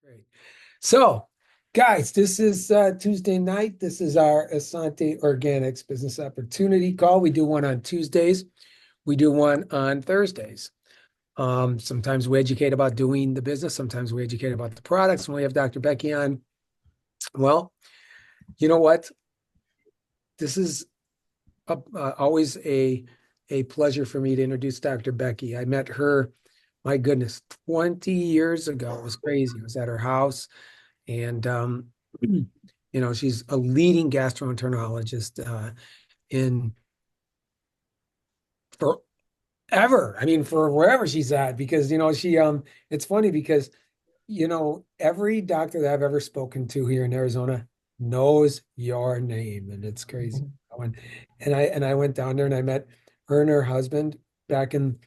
Great. So, guys, this is Tuesday night. This is our Asante Organics Business Opportunity Call. We do one on Tuesdays. We do one on Thursdays. Sometimes we educate about doing the business. Sometimes we educate about the products. When we have Dr. Becky on, well, you know what? This is always a pleasure for me to introduce Dr. Becky. I met her, my goodness, 20 years ago. It was crazy. I was at her house. And she's a leading gastroenterologist in forever. I mean, for wherever she's at, because she it's funny because every doctor that I've ever spoken to here in Arizona knows your name, and it's crazy. And I went down there and I met her and her husband back in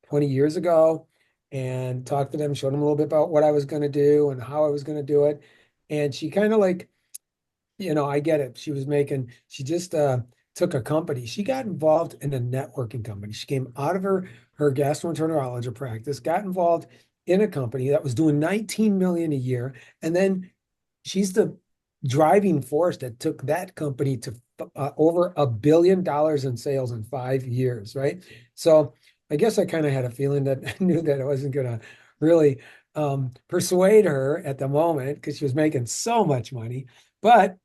20 years ago and talked to them, showed them a little bit about what I was going to do and how I was going to do it. And she kind of like, I get it. She just took a company. She got involved in a networking company. She came out of her gastroenterology practice, got involved in a company that was doing 19 million a year. And then she's the driving force that took that company to over $1 billion in sales in 5 years, right? So I guess I kind of had a feeling that I knew that I wasn't going to really persuade her at the moment because she was making so much money. But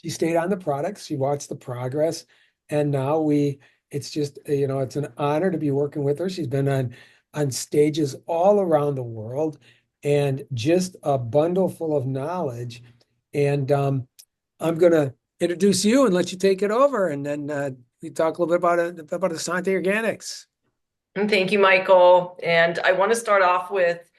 she stayed on the products. She watched the progress. And now it's just, it's an honor to be working with her. She's been on stages all around the world and just a bundle full of knowledge. And I'm going to introduce you and let you take it over. And then we talk a little bit about Asante Organics. And thank you, Michael. And I want to start off with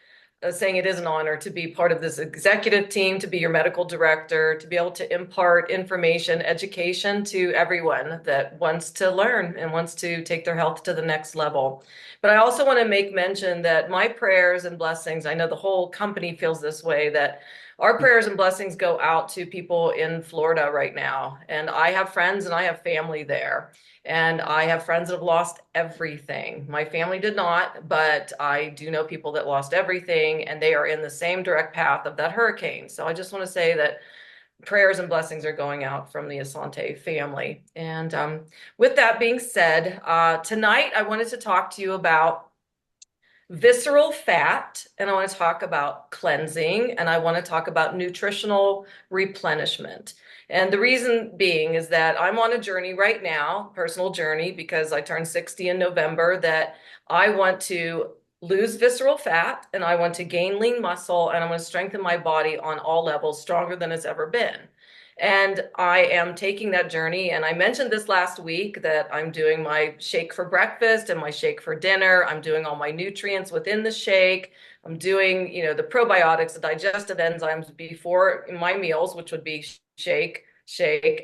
saying it is an honor to be part of this executive team, to be your medical director, to be able to impart information, education to everyone that wants to learn and wants to take their health to the next level. But I also want to make mention that my prayers and blessings, I know the whole company feels this way, that our prayers and blessings go out to people in Florida right now. And I have friends and I have family there. And I have friends that have lost everything. My family did not, but I do know people that lost everything, and they are in the same direct path of that hurricane. So I just want to say that prayers and blessings are going out from the Asante family. And with that being said, tonight I wanted to talk to you about visceral fat, and I want to talk about cleansing, and I want to talk about nutritional replenishment. And the reason being is that I'm on a journey right now, personal journey, because I turned 60 in November, that I want to lose visceral fat and I want to gain lean muscle and I want to strengthen my body on all levels, stronger than it's ever been. And I am taking that journey. And I mentioned this last week that I'm doing my shake for breakfast and my shake for dinner. I'm doing all my nutrients within the shake. I'm doing, the probiotics, the digestive enzymes before my meals, which would be shake,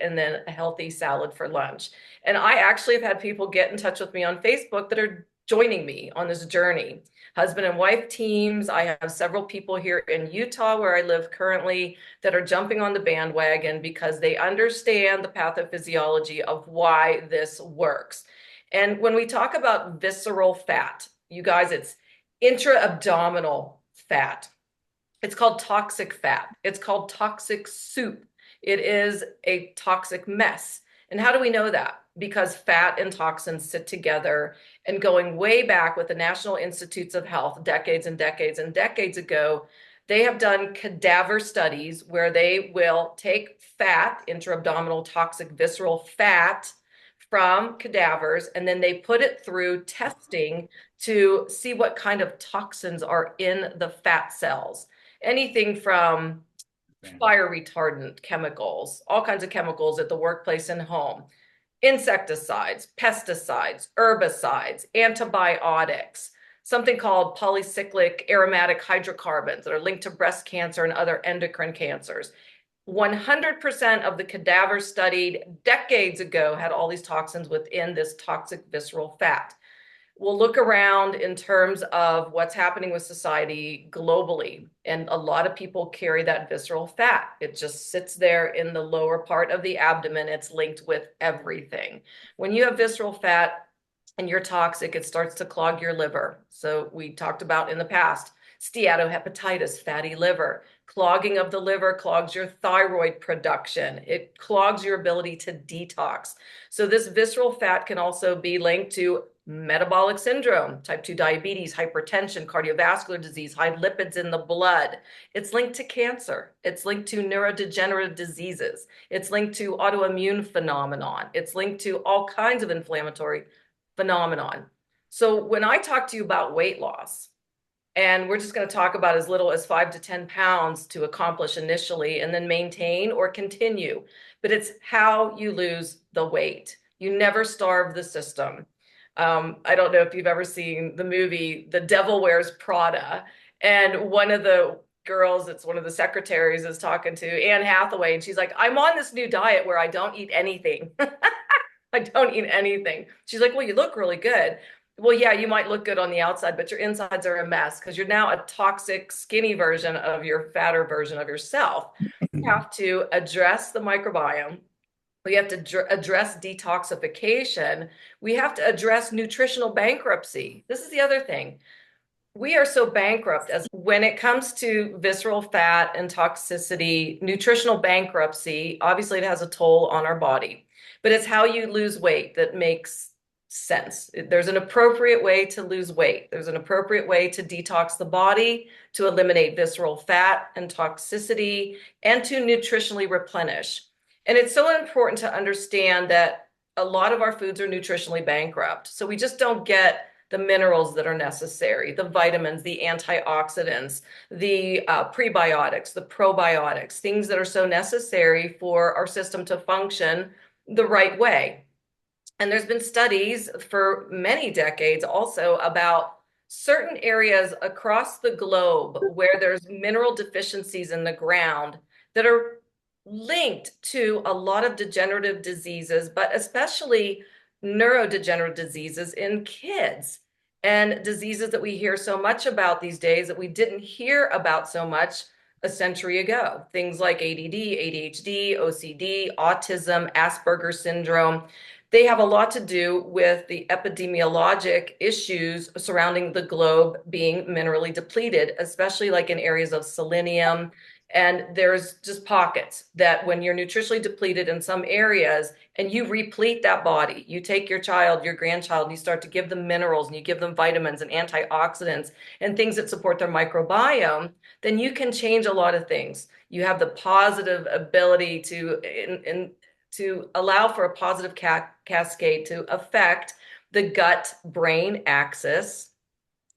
and then a healthy salad for lunch. And I actually have had people get in touch with me on Facebook that are joining me on this journey. Husband and wife teams. I have several people here in Utah, where I live currently, that are jumping on the bandwagon because they understand the pathophysiology of why this works. And when we talk about visceral fat, you guys, it's intra-abdominal fat. It's called toxic fat. It's called toxic soup. It is a toxic mess. And how do we know that? Because fat and toxins sit together. And going way back with the National Institutes of Health, decades and decades and decades ago, they have done cadaver studies where they will take fat, intra-abdominal toxic visceral fat, from cadavers, and then they put it through testing to see what kind of toxins are in the fat cells. Anything from fire retardant chemicals, all kinds of chemicals at the workplace and home, insecticides, pesticides, herbicides, antibiotics, something called polycyclic aromatic hydrocarbons that are linked to breast cancer and other endocrine cancers. 100% of the cadavers studied decades ago had all these toxins within this toxic visceral fat. We'll look around in terms of what's happening with society globally. And a lot of people carry that visceral fat. It just sits there in the lower part of the abdomen. It's linked with everything. When you have visceral fat and you're toxic, it starts to clog your liver. So we talked about in the past, steatohepatitis, fatty liver, Clogging of the liver clogs your thyroid production. It clogs your ability to detox. So this visceral fat can also be linked to metabolic syndrome, type 2 diabetes, hypertension, cardiovascular disease, high lipids in the blood. It's linked to cancer. It's linked to neurodegenerative diseases. It's linked to autoimmune phenomenon. It's linked to all kinds of inflammatory phenomenon. So when I talk to you about weight loss, and we're just going to talk about as little as 5 to 10 pounds to accomplish initially and then maintain or continue. But it's how you lose the weight. You never starve the system. I don't know if you've ever seen the movie The Devil Wears Prada. And one of the girls, it's one of the secretaries, is talking to Anne Hathaway. And she's like, I'm on this new diet where I don't eat anything. I don't eat anything. She's like, well, you look really good. Well, yeah, you might look good on the outside, but your insides are a mess because you're now a toxic, skinny version of your fatter version of yourself. You have to address the microbiome. We have to address detoxification. We have to address nutritional bankruptcy. This is the other thing. We are so bankrupt as when it comes to visceral fat and toxicity, nutritional bankruptcy, obviously it has a toll on our body, but it's how you lose weight that makes sense. There's an appropriate way to lose weight. There's an appropriate way to detox the body, to eliminate visceral fat and toxicity, and to nutritionally replenish. And it's so important to understand that a lot of our foods are nutritionally bankrupt. So we just don't get the minerals that are necessary, the vitamins, the antioxidants, the prebiotics, the probiotics, things that are so necessary for our system to function the right way. And there's been studies for many decades also about certain areas across the globe where there's mineral deficiencies in the ground that are linked to a lot of degenerative diseases, but especially neurodegenerative diseases in kids, and diseases that we hear so much about these days that we didn't hear about so much a century ago. Things like ADD, ADHD, OCD, autism, Asperger's syndrome. They have a lot to do with the epidemiologic issues surrounding the globe being minerally depleted, especially like in areas of selenium. And there's just pockets that when you're nutritionally depleted in some areas and you replete that body, you take your child, your grandchild, and you start to give them minerals and you give them vitamins and antioxidants and things that support their microbiome, then you can change a lot of things. You have the positive ability to allow for a positive cascade to affect the gut-brain axis,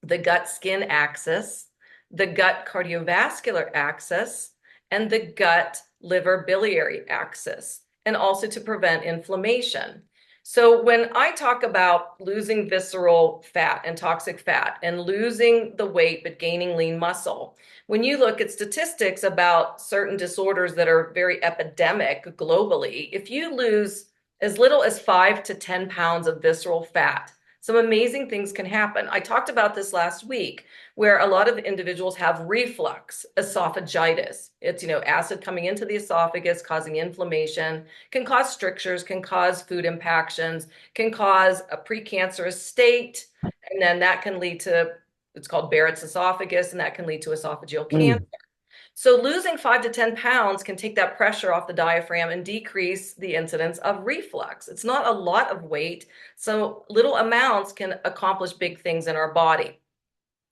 the gut-skin axis, the gut cardiovascular axis, and the gut liver biliary axis, and also to prevent inflammation. So when I talk about losing visceral fat and toxic fat and losing the weight but gaining lean muscle, when you look at statistics about certain disorders that are very epidemic globally, if you lose as little as 5 to 10 pounds of visceral fat, some amazing things can happen. I talked about this last week, where a lot of individuals have reflux, esophagitis. It's, acid coming into the esophagus, causing inflammation, can cause strictures, can cause food impactions, can cause a precancerous state, and then that can lead to, it's called Barrett's esophagus, and that can lead to esophageal cancer. So losing 5 to 10 pounds can take that pressure off the diaphragm and decrease the incidence of reflux. It's not a lot of weight, so little amounts can accomplish big things in our body.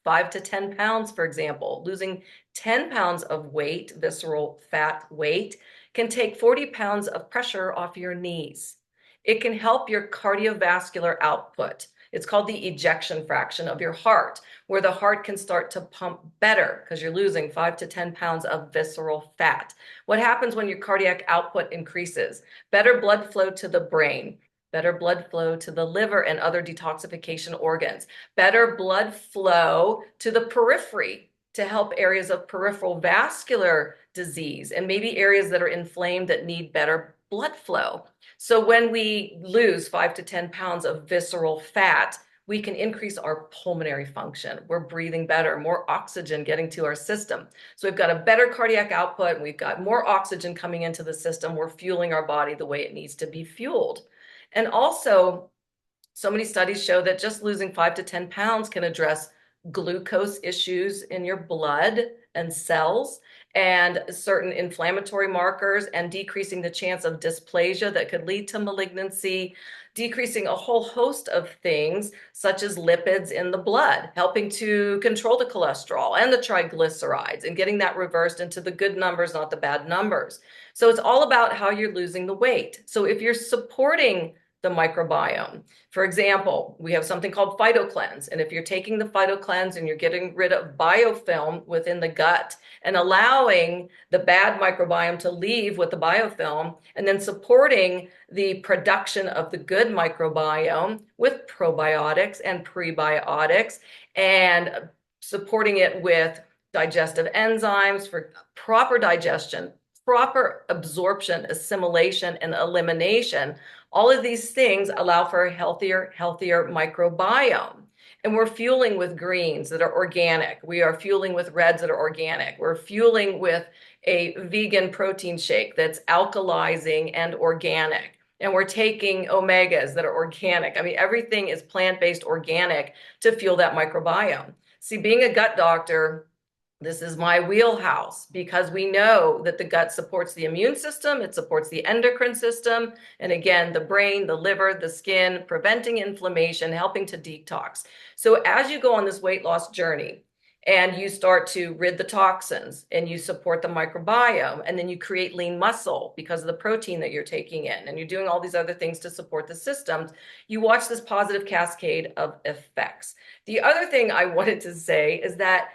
5 to 10 pounds, for example, losing 10 pounds of weight, visceral fat weight, can take 40 pounds of pressure off your knees. It can help your cardiovascular output. It's called the ejection fraction of your heart, where the heart can start to pump better because you're losing 5 to 10 pounds of visceral fat. What happens when your cardiac output increases? Better blood flow to the brain, better blood flow to the liver and other detoxification organs, better blood flow to the periphery to help areas of peripheral vascular disease and maybe areas that are inflamed that need better blood flow. So when we lose 5 to 10 pounds of visceral fat, we can increase our pulmonary function. We're breathing better, more oxygen getting to our system. So we've got a better cardiac output, and we've got more oxygen coming into the system. We're fueling our body the way it needs to be fueled. And also, so many studies show that just losing 5 to 10 pounds can address glucose issues in your blood and cells, and certain inflammatory markers, and decreasing the chance of dysplasia that could lead to malignancy, decreasing a whole host of things such as lipids in the blood, helping to control the cholesterol and the triglycerides and getting that reversed into the good numbers, not the bad numbers. So it's all about how you're losing the weight. So if you're supporting the microbiome, for example, we have something called PhytoCleanse. And if you're taking the PhytoCleanse and you're getting rid of biofilm within the gut and allowing the bad microbiome to leave with the biofilm, and then supporting the production of the good microbiome with probiotics and prebiotics, and supporting it with digestive enzymes for proper digestion, proper absorption, assimilation, and elimination. All of these things allow for a healthier microbiome. And we're fueling with greens that are organic. We are fueling with reds that are organic. We're fueling with a vegan protein shake that's alkalizing and organic. And we're taking omegas that are organic. I mean, everything is plant-based organic to fuel that microbiome. See, being a gut doctor, this is my wheelhouse, because we know that the gut supports the immune system, it supports the endocrine system, and again, the brain, the liver, the skin, preventing inflammation, helping to detox. So as you go on this weight loss journey and you start to rid the toxins and you support the microbiome, and then you create lean muscle because of the protein that you're taking in, and you're doing all these other things to support the systems, you watch this positive cascade of effects. The other thing I wanted to say is that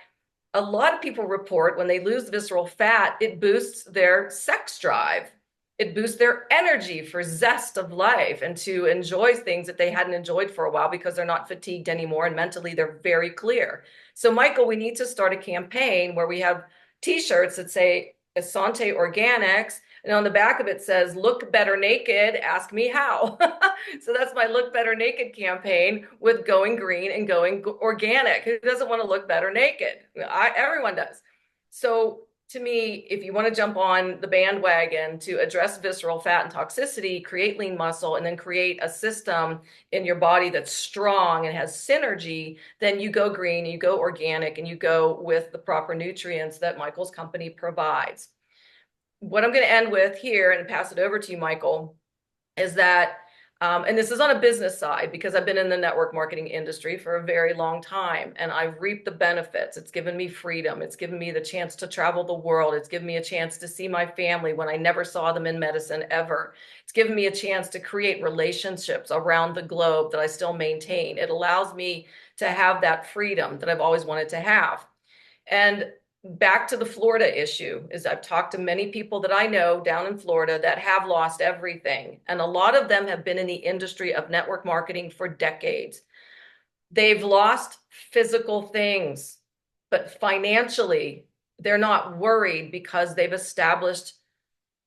a lot of people report when they lose visceral fat, it boosts their sex drive. It boosts their energy for zest of life and to enjoy things that they hadn't enjoyed for a while because they're not fatigued anymore, and mentally they're very clear. So, Michael, we need to start a campaign where we have t-shirts that say Asante Organics, and on the back of it says, "Look better naked, ask me how." So that's my Look Better Naked campaign with going green and going organic. Who doesn't want to look better naked? Everyone does. So to me, if you want to jump on the bandwagon to address visceral fat and toxicity, create lean muscle, and then create a system in your body that's strong and has synergy, then you go green, you go organic, and you go with the proper nutrients that Michael's company provides. What I'm going to end with here and pass it over to you, Michael, is that, and this is on a business side because I've been in the network marketing industry for a very long time, and I've reaped the benefits. It's given me freedom. It's given me the chance to travel the world. It's given me a chance to see my family when I never saw them in medicine ever. It's given me a chance to create relationships around the globe that I still maintain. It allows me to have that freedom that I've always wanted to have. And back to the Florida issue, is I've talked to many people that I know down in Florida that have lost everything. And a lot of them have been in the industry of network marketing for decades. They've lost physical things, but financially, they're not worried because they've established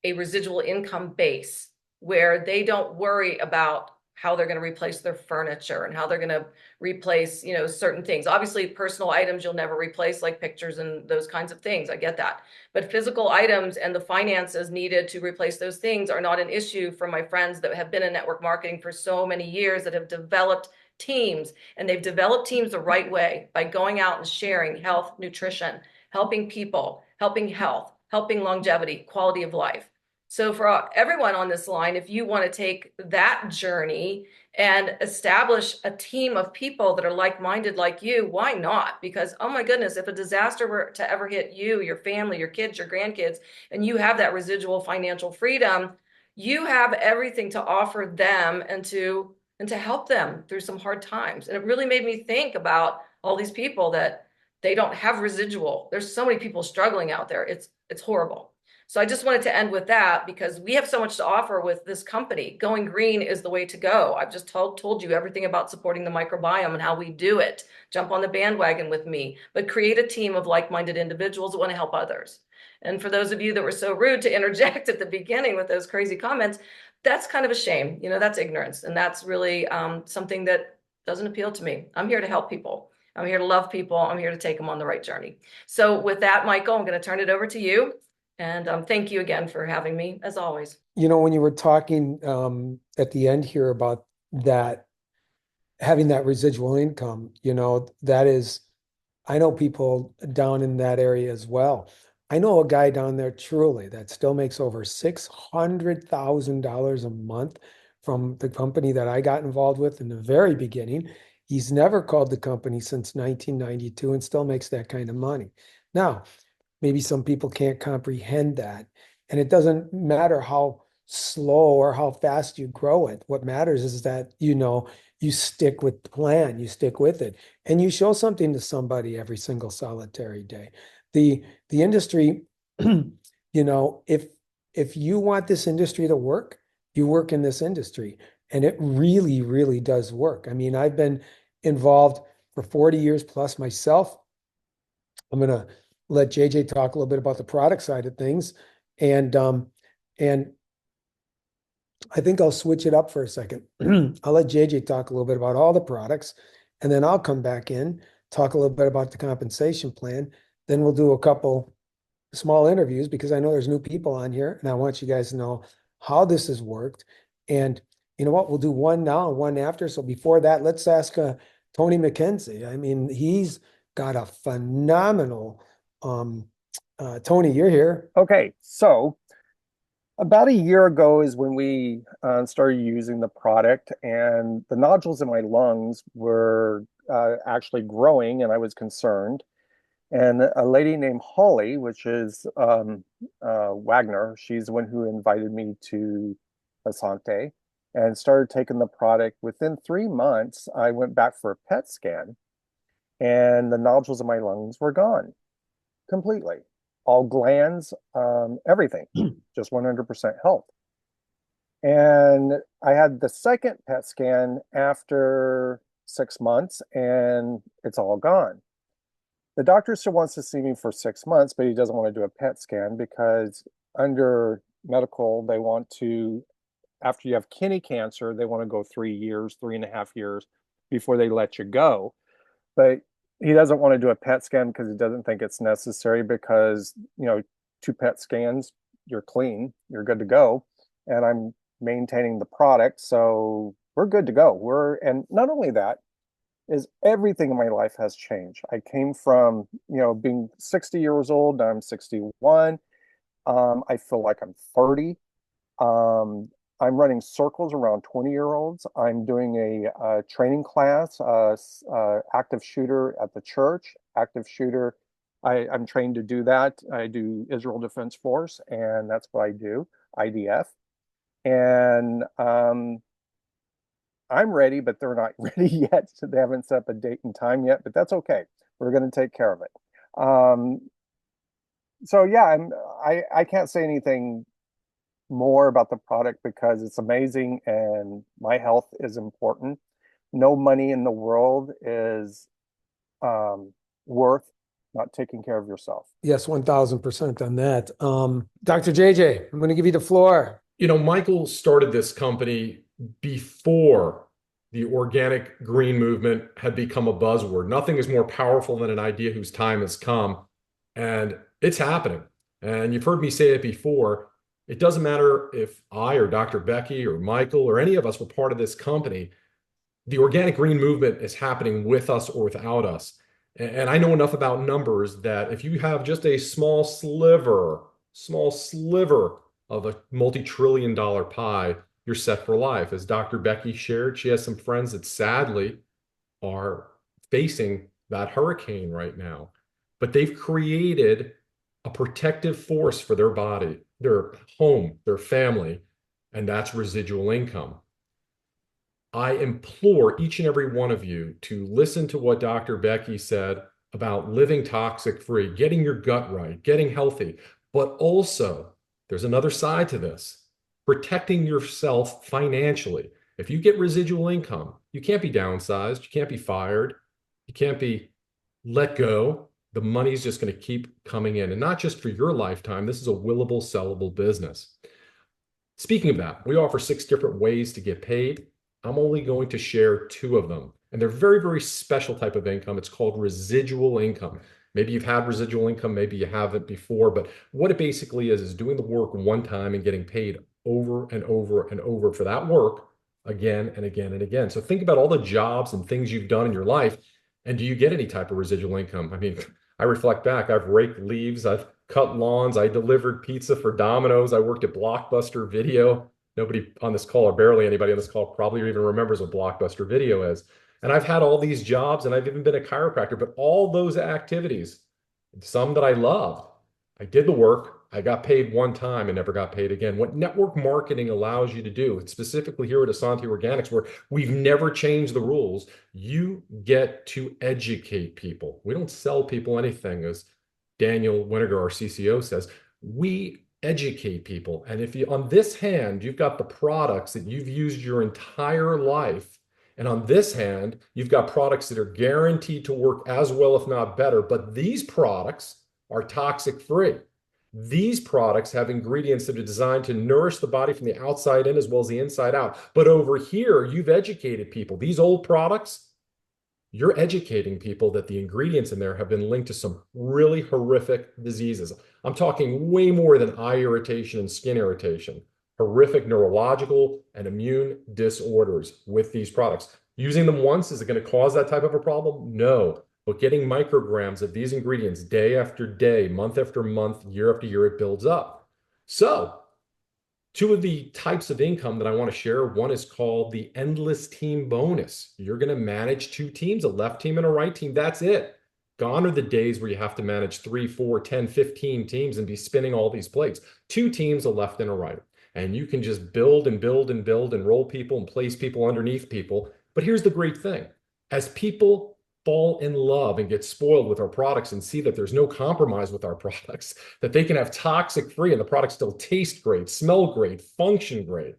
a residual income base where they don't worry about how they're going to replace their furniture and how they're going to replace, certain things. Obviously, personal items you'll never replace, like pictures and those kinds of things. I get that. But physical items and the finances needed to replace those things are not an issue for my friends that have been in network marketing for so many years, that have developed teams. And they've developed teams the right way by going out and sharing health, nutrition, helping people, helping health, helping longevity, quality of life. So for everyone on this line, if you want to take that journey and establish a team of people that are like-minded like you, why not? Because, oh my goodness, if a disaster were to ever hit you, your family, your kids, your grandkids, and you have that residual financial freedom, you have everything to offer them and to help them through some hard times. And it really made me think about all these people that they don't have residual. There's so many people struggling out there. It's horrible. So I just wanted to end with that because we have so much to offer with this company. Going green is the way to go. I've just told you everything about supporting the microbiome and how we do it. Jump on the bandwagon with me, but create a team of like-minded individuals that want to help others. And for those of you that were so rude to interject at the beginning with those crazy comments, that's kind of a shame. That's ignorance. And that's really something that doesn't appeal to me. I'm here to help people. I'm here to love people. I'm here to take them on the right journey. So with that, Michael, I'm going to turn it over to you. And thank you again for having me, as always. When you were talking at the end here about that, having that residual income, that is I know people down in that area as well. I know a guy down there truly that still makes over $600,000 a month from the company that I got involved with in the very beginning. He's never called the company since 1992 and still makes that kind of money. Now, maybe some people can't comprehend that. And it doesn't matter how slow or how fast you grow it. What matters is that, you stick with the plan, you stick with it, and you show something to somebody every single solitary day. The industry, if you want this industry to work, you work in this industry. And it really, really does work. I mean, I've been involved for 40 years plus myself. I'm gonna let JJ talk a little bit about the product side of things. And I think I'll switch it up for a second. I'll let JJ talk a little bit about all the products, and then I'll come back in, talk a little bit about the compensation plan. Then we'll do a couple small interviews because I know there's new people on here, and I want you guys to know how this has worked. And you know what? We'll do one now and one after. So before that, let's ask Tony McKenzie. I mean, he's got a phenomenal Tony, you're here. Okay, so about a year ago is when we started using the product, and the nodules in my lungs were actually growing, and I was concerned. And a lady named Holly, which is Wagner, she's the one who invited me to Asante and started taking the product. Within 3 months, I went back for a PET scan, and the nodules in my lungs were gone completely. All glands, everything, just 100% health. And I had the second PET scan after 6 months, and it's all gone. The doctor still wants to see me for 6 months, but he doesn't want to do a PET scan because under medical, they want to, after you have kidney cancer, they want to go 3 years, 3.5 years before they let you go. But he doesn't want to do a PET scan because he doesn't think it's necessary because, 2 PET scans, you're clean, you're good to go. And I'm maintaining the product, so we're good to go. And not only that, is everything in my life has changed. I came from, being 60 years old, now I'm 61. I feel like I'm 30. I'm running circles around 20-year-olds. I'm doing a training class, active shooter at the church. Active shooter, I'm trained to do that. I do Israel Defense Force, and that's what I do, IDF. And I'm ready, but they're not ready yet. So they haven't set up a date and time yet, but that's okay. We're going to take care of it. So yeah, I can't say anything more about the product because it's amazing and my health is important. No money in the world is worth not taking care of yourself. Yes, 1000% on that. Dr. JJ, I'm going to give you the floor. Michael started this company before the organic green movement had become a buzzword. Nothing is more powerful than an idea whose time has come, and it's happening. And you've heard me say it before. It doesn't matter if I or Dr. Becky or Michael or any of us were part of this company. The organic green movement is happening with us or without us. And I know enough about numbers that if you have just a small sliver of a multi-trillion-dollar pie, you're set for life. As Dr. Becky shared, she has some friends that sadly are facing that hurricane right now, but they've created a protective force for their body, their home, their family, and that's residual income. I implore each and every one of you to listen to what Dr. Becky said about living toxic free, getting your gut right, getting healthy, but also there's another side to this, protecting yourself financially. If you get residual income, you can't be downsized, you can't be fired, you can't be let go. The money's just going to keep coming in, and not just for your lifetime. This is a willable, sellable business. Speaking of that, we offer 6 different ways to get paid. I'm only going to share 2 of them, and they're very, very special type of income. It's called residual income. Maybe you've had residual income, maybe you haven't before, but what it basically is doing the work one time and getting paid over and over and over for that work again and again and again. So think about all the jobs and things you've done in your life, And do you get any type of residual income? I mean, I reflect back, I've raked leaves, I've cut lawns, I delivered pizza for Domino's, I worked at Blockbuster Video. Nobody on this call, or barely anybody on this call, probably even remembers what Blockbuster Video is. And I've had all these jobs, and I've even been a chiropractor, but all those activities, some that I loved, I did the work, I got paid one time and never got paid again. What network marketing allows you to do, and specifically here at Asante Organics, where we've never changed the rules, you get to educate people. We don't sell people anything, as Daniel Winiger, our CCO, says. We educate people. And if you, on this hand, you've got the products that you've used your entire life, and on this hand, you've got products that are guaranteed to work as well, if not better, but these products are toxic free. These products have ingredients that are designed to nourish the body from the outside in as well as the inside out. But over here, you've educated people. These old products, you're educating people that the ingredients in there have been linked to some really horrific diseases. I'm talking way more than eye irritation and skin irritation, horrific neurological and immune disorders with these products. Using them once, is it going to cause that type of a problem? No. But getting micrograms of these ingredients day after day, month after month, year after year, it builds up. So, two of the types of income that I want to share, one is called the endless team bonus. You're going to manage two teams, a left team and a right team. That's it. Gone are the days where you have to manage 3, 4, 10, 15 teams and be spinning all these plates. Two teams, a left and a right. And you can just build and build and build and roll people and place people underneath people. But here's the great thing. As people fall in love and get spoiled with our products and see that there's no compromise with our products, that they can have toxic free and the products still taste great, smell great, function great,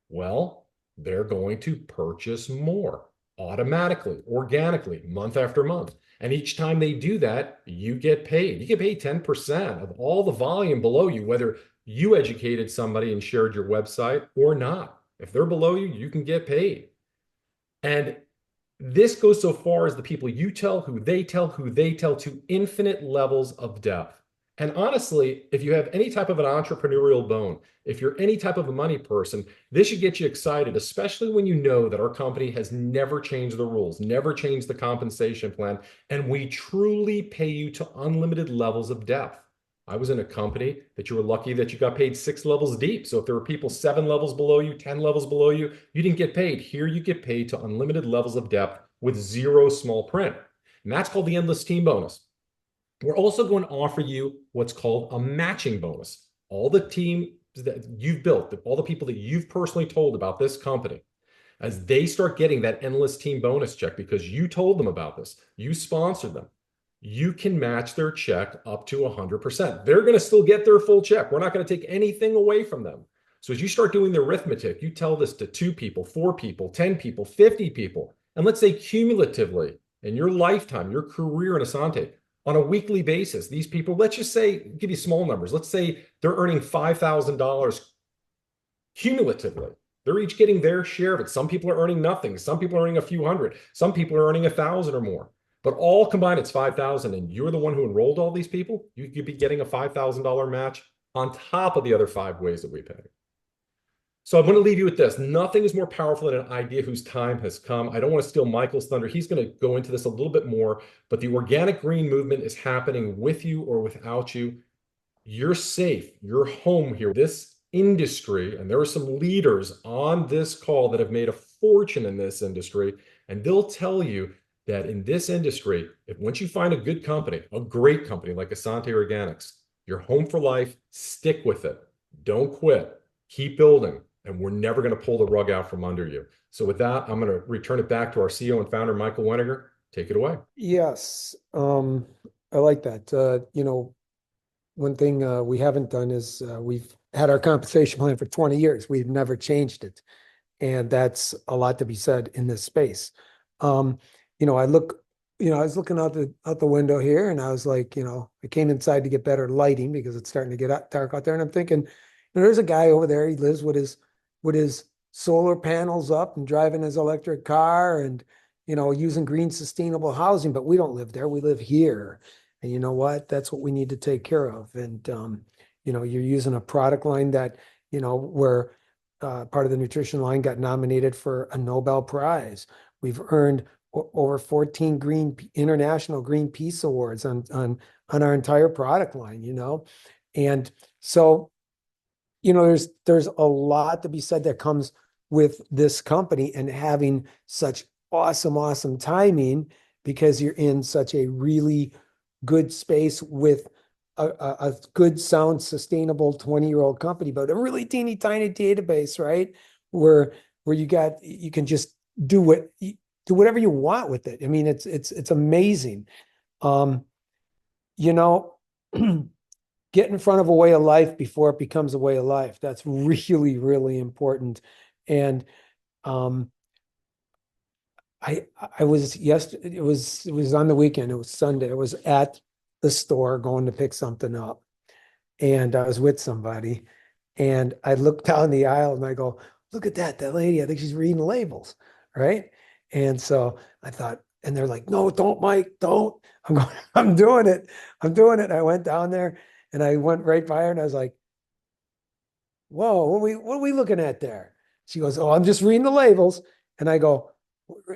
well, they're going to purchase more automatically, organically, month after month. And each time they do that, you get paid. You get paid 10% of all the volume below you, whether you educated somebody and shared your website or not. If they're below you, you can get paid. And this goes so far as the people you tell, who they tell, to infinite levels of depth. And honestly, if you have any type of an entrepreneurial bone, if you're any type of a money person, this should get you excited, especially when you know that our company has never changed the rules, never changed the compensation plan, and we truly pay you to unlimited levels of depth. I was in a company that you were lucky that you got paid 6 levels deep. So if there were people 7 levels below you, 10 levels below you, you didn't get paid. Here you get paid to unlimited levels of depth with zero small print. And that's called the endless team bonus. We're also going to offer you what's called a matching bonus. All the team that you've built, all the people that you've personally told about this company, as they start getting that endless team bonus check because you told them about this, you sponsored them, you can match their check up to 100%. They're going to still get their full check. We're not going to take anything away from them. So as you start doing the arithmetic, you tell this to 2 people, 4 people, 10 people, 50 people, and let's say cumulatively in your lifetime, your career in Asante, on a weekly basis, these people, let's just say, give you small numbers. Let's say they're earning $5,000 cumulatively. They're each getting their share of it. Some people are earning nothing. Some people are earning a few hundred. Some people are earning 1,000 or more. But all combined, it's 5,000, and you're the one who enrolled all these people. You could be getting a $5,000 match on top of the other 5 ways that we pay. So I'm going to leave you with this. Nothing is more powerful than an idea whose time has come. I don't want to steal Michael's thunder. He's going to go into this a little bit more, but the organic green movement is happening with you or without you. You're safe. You're home here. This industry, and there are some leaders on this call that have made a fortune in this industry, and they'll tell you that in this industry, if once you find a good company, a great company like Asante Organics, you're home for life, stick with it. Don't quit. Keep building. And we're never going to pull the rug out from under you. So with that, I'm going to return it back to our CEO and founder, Michael Winiger. Take it away. Yes, I like that. One thing we haven't done is we've had our compensation plan for 20 years. We've never changed it. And that's a lot to be said in this space. I was looking out the window here and I was like, I came inside to get better lighting because it's starting to get dark out there. And I'm thinking, there's a guy over there. He lives with his solar panels up and driving his electric car and, using green sustainable housing, but we don't live there. We live here. And you know what? That's what we need to take care of. And, you're using a product line that, where part of the nutrition line got nominated for a Nobel Prize. We've earned over 14 international Greenpeace awards on our entire product line, and so there's a lot to be said that comes with this company and having such awesome timing, because you're in such a really good space with a good, sound, sustainable 20-year-old company, but a really teeny tiny database, right? Where you can just do whatever you want with it. I mean, it's amazing. Um, you know, get in front of a way of life before it becomes a way of life. That's really, really important. And um, I was yesterday, it was on the weekend, it was Sunday. I was at the store going to pick something up, and I was with somebody, and I looked down the aisle and I go, look at that lady, I think she's reading labels, right? And so I thought, and they're like, no, don't, Mike, don't. I'm going, I'm doing it. I'm doing it. And I went down there and I went right by her and I was like, whoa, what are we looking at there? She goes, oh, I'm just reading the labels. And I go,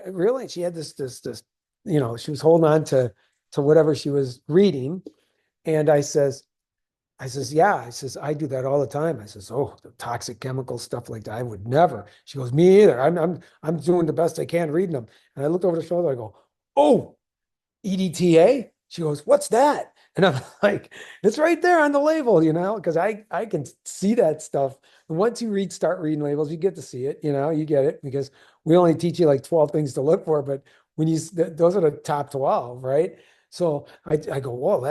really? She had this, she was holding on to whatever she was reading. And I says, yeah. I says, I do that all the time. I says, oh, the toxic chemical stuff like that, I would never. She goes, me either. I'm doing the best I can reading them. And I looked over the shoulder. I go, oh, EDTA? She goes, what's that? And I'm like, it's right there on the label, because I can see that stuff. And once you start reading labels, you get to see it, you get it, because we only teach you like 12 things to look for, but when those are the top 12, right? So I go, well,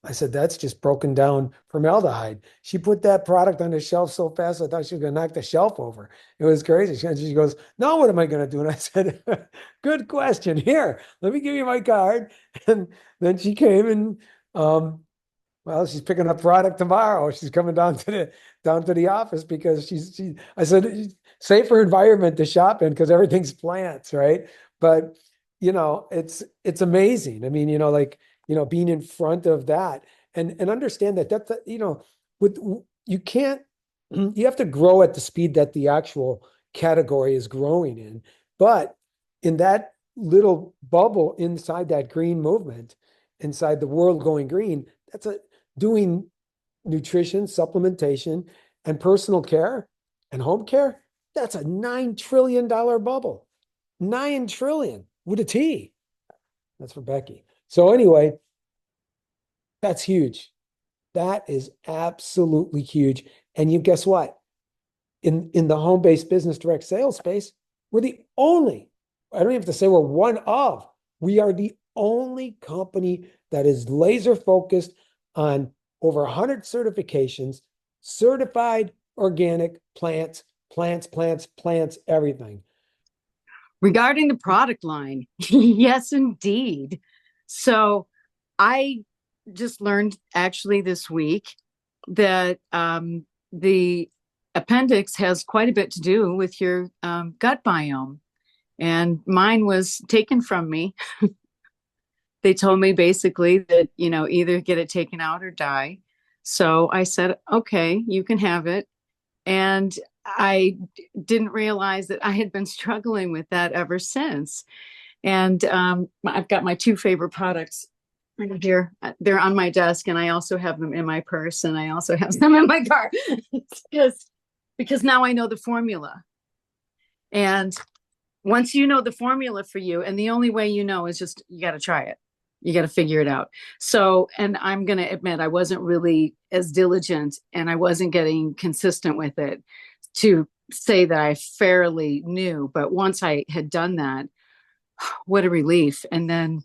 I said, that's just broken down formaldehyde. She put that product on the shelf so fast, I thought she was going to knock the shelf over. It was crazy. She goes, no, what am I going to do? And I said, good question. Here, let me give you my card. And then she came and, well, she's picking up product tomorrow. She's coming down to the office because I said, safer environment to shop in because everything's plants, right? But, it's amazing. I mean, being in front of that and understand that with you can't you have to grow at the speed that the actual category is growing in. But in that little bubble inside that green movement, inside the world going green, doing nutrition, supplementation, and personal care and home care, that's a $9 trillion bubble. 9 trillion with a T. That's for Becky. So anyway, that's huge. That is absolutely huge. And you guess what? In the home-based business direct sales space, we're the only, I don't even have to say we're one of, we are the only company that is laser focused on over 100 certifications, certified organic plants, everything. Regarding the product line, yes, indeed. So I just learned actually this week that the appendix has quite a bit to do with your gut biome. And mine was taken from me. They told me basically that, either get it taken out or die. So I said, okay, you can have it. And I didn't realize that I had been struggling with that ever since. And I've got my 2 favorite products right here. They're on my desk, and I also have them in my purse, and I also have them in my car because now I know the formula. And once you know the formula for you, and the only way is just you got to try it. You got to figure it out. So, and I'm going to admit I wasn't really as diligent and I wasn't getting consistent with it to say that I fairly knew. But once I had done that, what a relief. And then,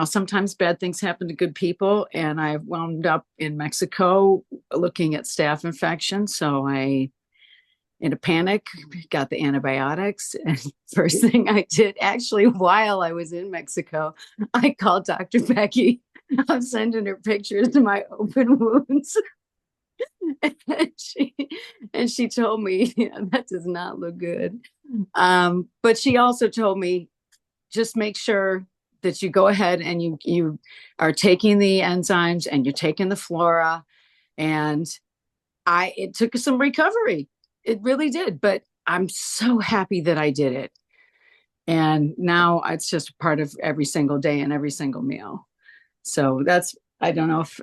sometimes bad things happen to good people. And I wound up in Mexico looking at staph infection. So in a panic, got the antibiotics. And first thing I did, actually, while I was in Mexico, I called Dr. Becky. I'm sending her pictures of my open wounds. and she told me, that does not look good. But she also told me, just make sure that you go ahead and you are taking the enzymes and you're taking the flora. And it took some recovery. It really did. But I'm so happy that I did it And now it's just a part of every single day and every single meal. So I don't know if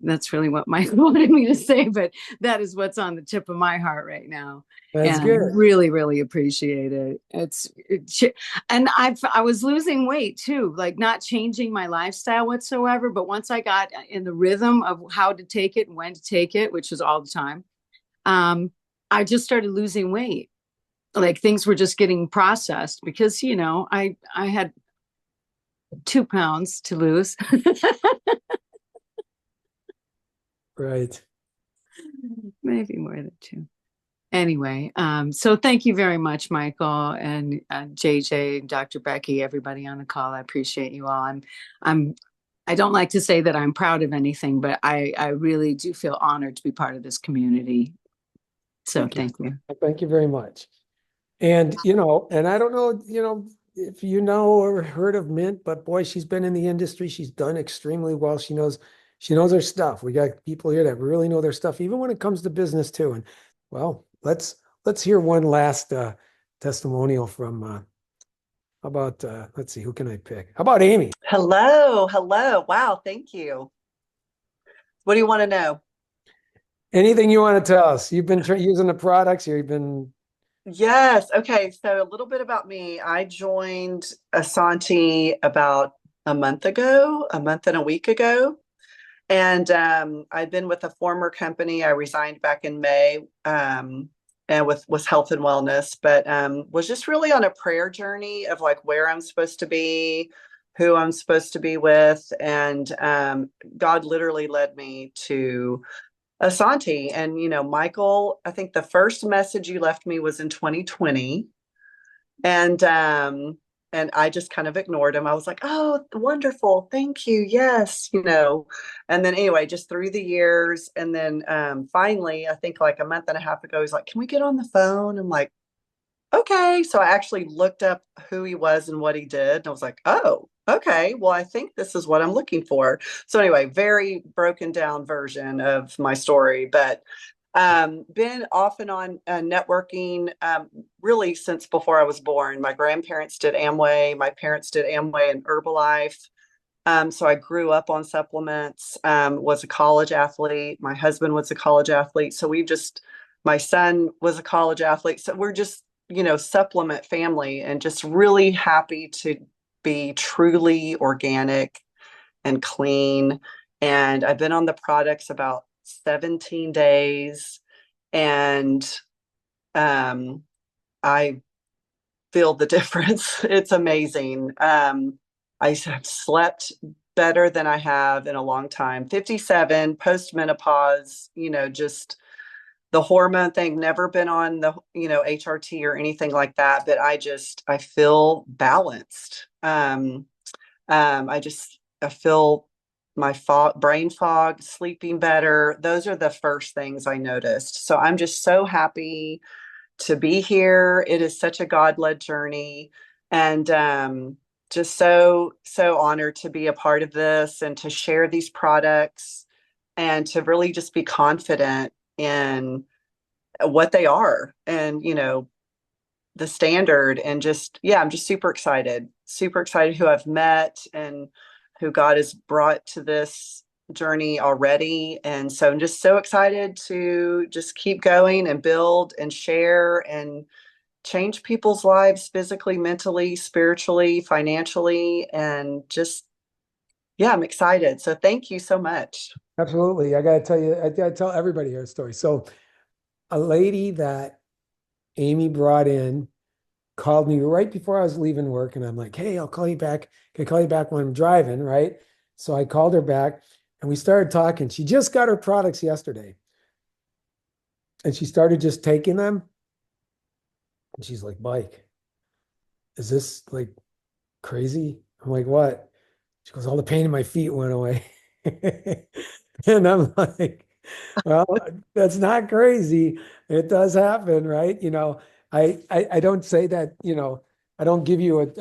that's really what Mike wanted me to say, but that is what's on the tip of my heart right now. That's And I good. really, really appreciate it. And I was losing weight too, like not changing my lifestyle whatsoever. But once I got in the rhythm of how to take it and when to take it, which was all the time, I just started losing weight. Like things were just getting processed because, I had 2 pounds to lose. Right. Maybe more than two. Anyway, so thank you very much, Michael and JJ, Dr. Becky, everybody on the call. I appreciate you all. I don't like to say that I'm proud of anything, but I really do feel honored to be part of this community. So thank you. Thank you very much. And, and I don't know, if you know or heard of Mint, but boy, she's been in the industry. She's done extremely well. She knows her stuff. We got people here that really know their stuff, even when it comes to business too. And well, let's hear one last testimonial from how about let's see, who can I pick? How about Amy? Hello. Wow, thank you. What do you want to know? Anything you want to tell us? You've been using the products, you've been Yes. Okay. So a little bit about me. I joined Asante about a month and a week ago. And I'd been with a former company. I resigned back in May, and was health and wellness, but was just really on a prayer journey of like where I'm supposed to be, who I'm supposed to be with. And God literally led me to Asante. And, Michael, I think the first message you left me was in 2020. And I just kind of ignored him. I was like, oh, wonderful. Thank you. Yes. And then anyway, just through the years. And then finally, I think like a month and a half ago, he's like, can we get on the phone? I'm like, okay. So I actually looked up who he was and what he did. And I was like, oh, okay. Well, I think this is what I'm looking for. So anyway, very broken down version of my story, but been off and on networking really since before I was born. My grandparents did Amway. My parents did Amway and Herbalife. So I grew up on supplements, was a college athlete. My husband was a college athlete. So my son was a college athlete. So we're just, supplement family and just really happy to be truly organic and clean. And I've been on the products about 17 days, and I feel the difference. It's amazing. I have slept better than I have in a long time. 57, post-menopause, just the hormone thing, never been on the, HRT or anything like that, but I feel balanced. I feel my brain fog, sleeping better. Those are the first things I noticed. So I'm just so happy to be here. It is such a God-led journey, and just so honored to be a part of this and to share these products and to really just be confident in what they are and the standard. And just I'm just super excited who I've met and who God has brought to this journey already. And so I'm just so excited to just keep going and build and share and change people's lives physically, mentally, spiritually, financially, and just I'm excited. So thank you so much. absolutely. I gotta tell you, I gotta tell everybody her story. So a lady that Amy brought in called me right before I was leaving work, and I'm like, hey, I'll call you back. Can I call you back when I'm driving, right? So I called her back and we started talking. She just got her products yesterday. And she started just taking them. And she's like, Mike, is this like crazy? I'm like, what? She goes, all the pain in my feet went away. And I'm like, well, that's not crazy. It does happen, right? I don't say that, I don't give you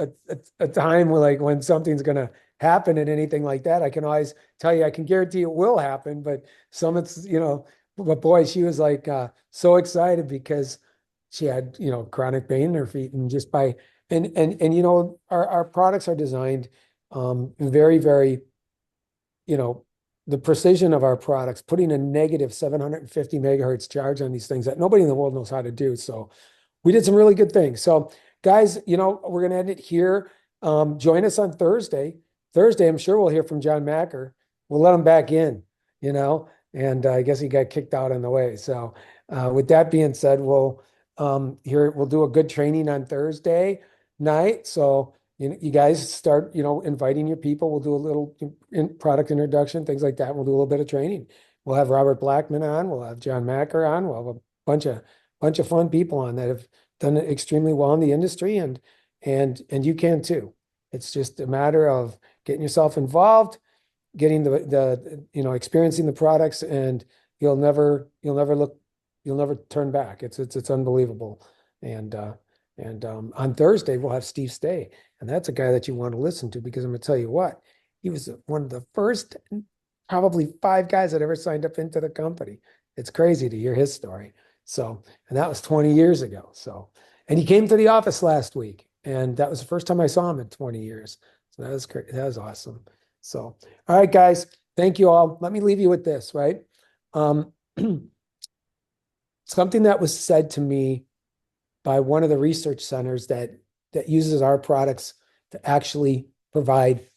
a time where like when something's gonna happen and anything like that. I can always tell you, I can guarantee it will happen, but but boy, she was like so excited because she had, chronic pain in her feet. And just by And you know, our products are designed very, very, you know, the precision of our products, putting a negative 750 megahertz charge on these things that nobody in the world knows how to do. So we did some really good things. So guys, you know, we're gonna end it here. Join us on Thursday. Thursday, I'm sure we'll hear from John Macker. We'll let him back in, you know, and I guess he got kicked out on the way. So with that being said, we'll do a good training on Thursday night. So you guys start, you know, inviting your people. We'll do a little product introduction, things like that. We'll do a little bit of training. We'll have Robert Blackman on. We'll have John Macker on. We'll have a bunch of fun people on that have done it extremely well in the industry, and you can too. It's just a matter of getting yourself involved, getting the you know, experiencing the products, and you'll never turn back. It's unbelievable. And on Thursday we'll have Steve Stay, and that's a guy that you want to listen to, because I'm gonna tell you what, he was one of the first probably 5 guys that ever signed up into the company. It's crazy to hear his story. So, and that was 20 years ago. So, and he came to the office last week, and that was the first time I saw him in 20 years. So that was great. That was awesome. So, all right, guys, thank you all. Let me leave you with this, right? Something that was said to me by one of the research centers that uses our products to actually provide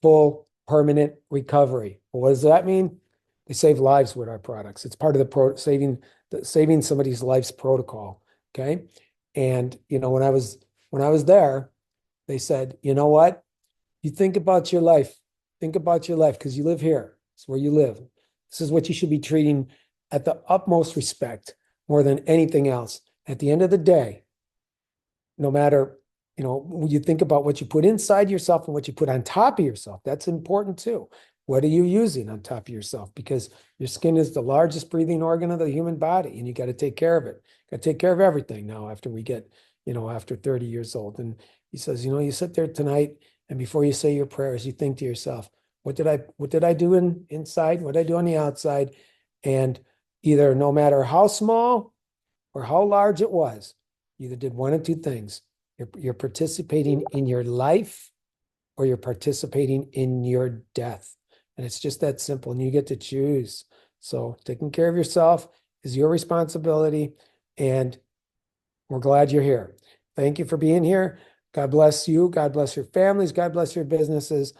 full permanent recovery. Well, what does that mean? They save lives with our products. It's part of the saving somebody's life's protocol. Okay. And you know, when I was there, they said, you know what? You think about your life. Think about your life, because you live here. It's where you live. This is what you should be treating at the utmost respect, more than anything else. At the end of the day, no matter, you know, when you think about what you put inside yourself and what you put on top of yourself, that's important too. What are you using on top of yourself? Because your skin is the largest breathing organ of the human body, and you got to take care of it. Got to take care of everything now after we get, you know, after 30 years old. And he says, you know, you sit there tonight, and before you say your prayers, you think to yourself, what did I do inside? What did I do on the outside? And either, no matter how small or how large it was, you either did one of 2 things. You're participating in your life, or you're participating in your death. And it's just that simple, and you get to choose. So taking care of yourself is your responsibility, and we're glad you're here. Thank you for being here. God bless you. God bless your families. God bless your businesses.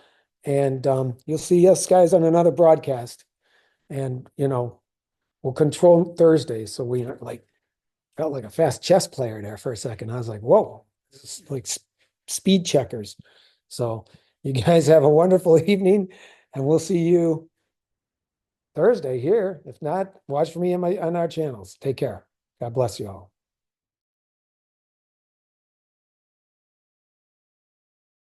And you'll see us guys on another broadcast. And, you know, we'll control Thursday. So we felt like a fast chess player there for a second. I was like, whoa, this is like speed checkers. So you guys have a wonderful evening, and we'll see you Thursday here. If not, watch for me on our channels. Take care. God bless you all.